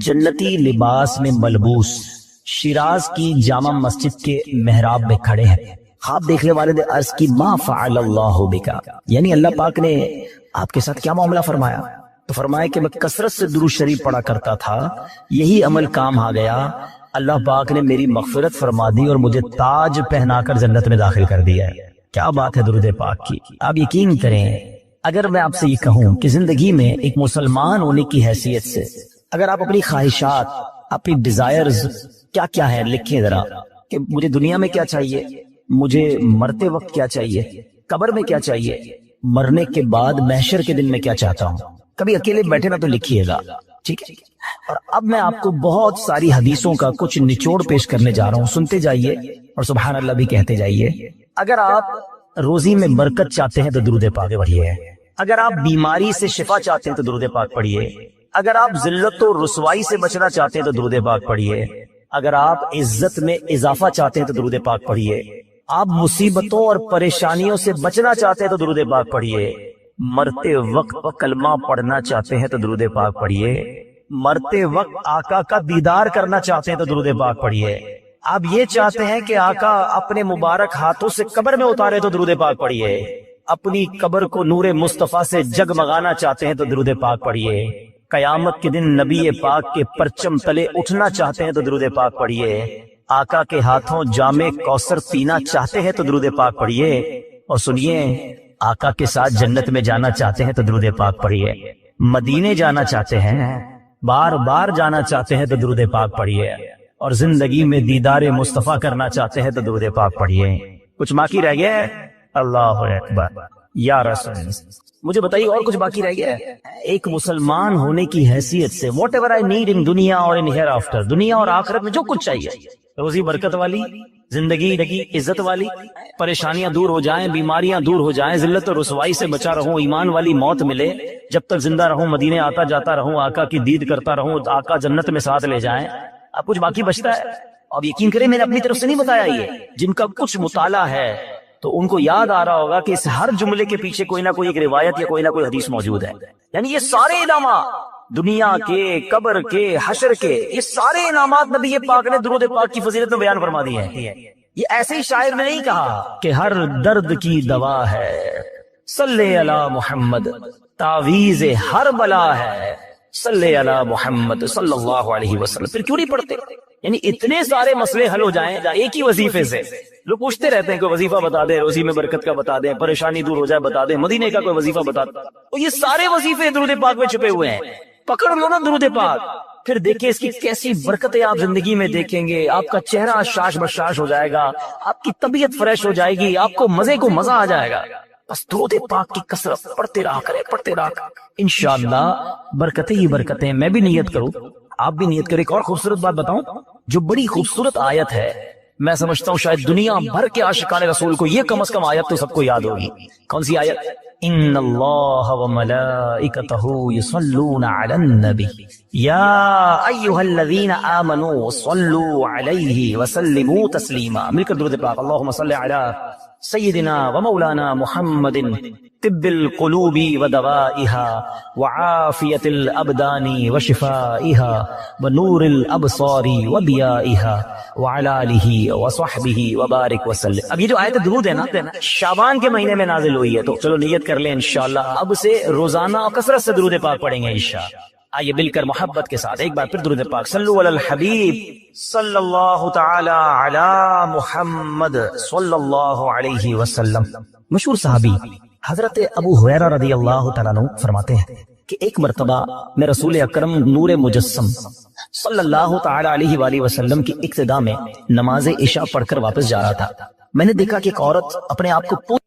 جنتی لباس میں ملبوس, شیراز کی جامع مسجد کے محراب میں کھڑے ہیں. خواب دیکھنے والے نے عرض کی ما فعل اللہ بکا, یعنی اللہ پاک نے آپ کے ساتھ کیا معاملہ فرمایا؟ تو فرمایا کہ میں کثرت سے درود شریف پڑھا کرتا تھا, یہی عمل کام آ گیا, اللہ پاک نے میری مغفرت فرما دی اور مجھے تاج پہنا کر جنت میں داخل کر دیا ہے۔ کیا بات ہے درود پاک کی۔ آپ یقین کریں، اگر میں آپ سے یہ کہوں کہ زندگی میں ایک مسلمان ہونے کی حیثیت سے اگر آپ اپنی خواہشات، اپنی ڈیزائرز کیا کیا ہے لکھیں ذرا، کہ مجھے دنیا میں کیا چاہیے، مجھے مرتے وقت کیا چاہیے، قبر میں کیا چاہیے، مرنے کے بعد محشر کے دن میں کیا چاہتا ہوں۔ کبھی اکیلے بیٹھے نہ تو لکھیے گا، ٹھیک ہے۔ اور اب میں آپ کو بہت ساری حدیثوں کا کچھ نچوڑ پیش کرنے جا رہا ہوں، سنتے جائیے اور سبحان اللہ بھی کہتے جائیے۔ اگر آپ روزی میں برکت چاہتے ہیں تو درود پاک پڑھیے، اگر آپ بیماری سے شفا چاہتے ہیں تو درود پاک پڑھیے، اگر آپ ذلت و رسوائی سے بچنا چاہتے ہیں تو درود پاک پڑھیے، اگر آپ عزت میں اضافہ چاہتے ہیں تو درود پاک پڑھیے، آپ مصیبتوں اور پریشانیوں سے بچنا چاہتے ہیں تو درود پاک پڑھیے، مرتے وقت کلمہ پڑھنا چاہتے ہیں تو درود پاک پڑھیے، مرتے وقت آقا کا دیدار کرنا چاہتے ہیں تو درود پاک پڑھیے، آپ یہ چاہتے ہیں کہ آقا اپنے مبارک ہاتھوں سے قبر میں اتارے تو درود پاک پڑھیے، اپنی قبر کو نور مصطفیٰ سے جگمگانا چاہتے ہیں تو درود پاک پڑھیے، قیامت کے دن نبی پاک کے پرچم تلے اٹھنا چاہتے ہیں تو درود پاک پڑھیے، آقا کے ہاتھوں جام کوثر پینا چاہتے ہیں تو درود پاک پڑھیے، اور سنیے آقا کے ساتھ جنت میں جانا چاہتے ہیں تو درود پاک پڑھیے، مدینے جانا چاہتے ہیں، بار بار جانا چاہتے ہیں تو درود پاک پڑھیے، اور زندگی میں دیدار مصطفیٰ کرنا چاہتے ہیں تو درود پاک پڑھیے۔ کچھ باقی رہ گیا ہے؟ اللہ اکبر یا رسول اللہ۔ مجھے بتائیے اور کچھ باقی رہ گیا ہے؟ ایک مسلمان ہونے کی حیثیت سے what ever I need in دنیا اور ان ہیئر آفٹر، دنیا اور آخرت میں جو کچھ چاہیے، روزی برکت والی زندگی، عزت والی، پریشانیاں دور ہو جائیں، بیماریاں دور ہو جائیں، ذلت اور رسوائی سے بچا رہوں، ایمان والی موت ملے، جب تک زندہ رہوں مدینے آتا جاتا رہوں، آقا کی دید کرتا رہوں، آقا جنت میں ساتھ لے جائیں۔ اب کچھ باقی بچتا ہے؟ اب یقین کریں میں نے اپنی طرف سے نہیں بتایا، یہ جن کا کچھ مطالعہ ہے تو ان کو یاد آ رہا ہوگا کہ اس ہر جملے کے پیچھے کوئی نہ کوئی ایک روایت یا کوئی نہ کوئی حدیث موجود ہے۔ یعنی یہ سارے انعامات دنیا کے، قبر کے، حشر کے، یہ سارے انعامات نبی پاک نے درود پاک کی فضیلت میں بیان فرما دیے ہیں۔ یہ ایسے ہی شاعر نے نہیں کہا کہ ہر درد کی دوا ہے، صلی علی محمد، تعویذ ہر بلا ہے، صلی علی محمد صلی اللہ علیہ وسلم۔ پھر کیوں نہیں پڑھتے؟ یعنی اتنے سارے مسئلے حل ہو جائیں ایک ہی وظیفے سے۔ لوگ پوچھتے رہتے ہیں کہ وظیفہ بتا دیں، روزی میں برکت کا بتا دیں، پریشانی دور ہو جائے بتا دیں، مدینے کا کوئی وظیفہ بتا دیں، تو یہ سارے وظیفے درود پاک میں چھپے ہوئے ہیں۔ پکڑ لو نا درود پاک، پھر دیکھیں اس کی کیسی برکتیں آپ زندگی میں دیکھیں گے، آپ کا چہرہ شاش بشاش ہو جائے گا، آپ کی طبیعت فریش ہو جائے گی، آپ کو مزے کو مزہ آ جائے گا۔ بس درود پاک کی کثرت پڑھتے رہا کریں، پڑھتے رہا کریں، انشاءاللہ برکتیں ہی برکتیں۔ میں بھی نیت کروں، آپ بھی نیت کریں۔ ایک اور خوبصورت بات بتاؤں، جو بڑی خوبصورت آیت ہے، میں سمجھتا ہوں شاید دنیا بھر کے عاشقان رسول کو یہ کم از کم آیت تو سب کو یاد ہوگی۔ کون سی آیت؟ ان اللہ وملائکتہ یصلون علی النبی یا ایھا الذین آمنوا صلوا علیہ وسلموا تسلیما۔ مل کر درود پاک، اللہم صل علی سیدنا ومولانا محمد طب القلوب ودوائها وعافیت الابدان وشفائها ونور الابصار وضیائها وعلى آلہ وصحبہ وبارک وسلم۔ اب یہ جو آیت درود ہے نا، شعبان کے مہینے میں نازل ہوئی ہے، تو چلو نیت کر لیں انشاءاللہ اب سے روزانہ کثرت سے درود پاک پڑھیں گے انشاءاللہ۔ آئیے مل کر محبت کے ساتھ ایک بار پھر درود پاک، صلو علی الحبیب صلی اللہ تعالی علی محمد صلی اللہ علیہ وسلم۔ مشہور صحابی حضرت ابو ہریرہ رضی اللہ تعالیٰ عنہ فرماتے ہیں کہ ایک مرتبہ میں رسول اکرم نور مجسم صلی اللہ تعالی علیہ وآلہ وسلم کی ابتدا میں نماز عشاء پڑھ کر واپس جا رہا تھا۔ میں نے دیکھا کہ ایک عورت اپنے آپ کو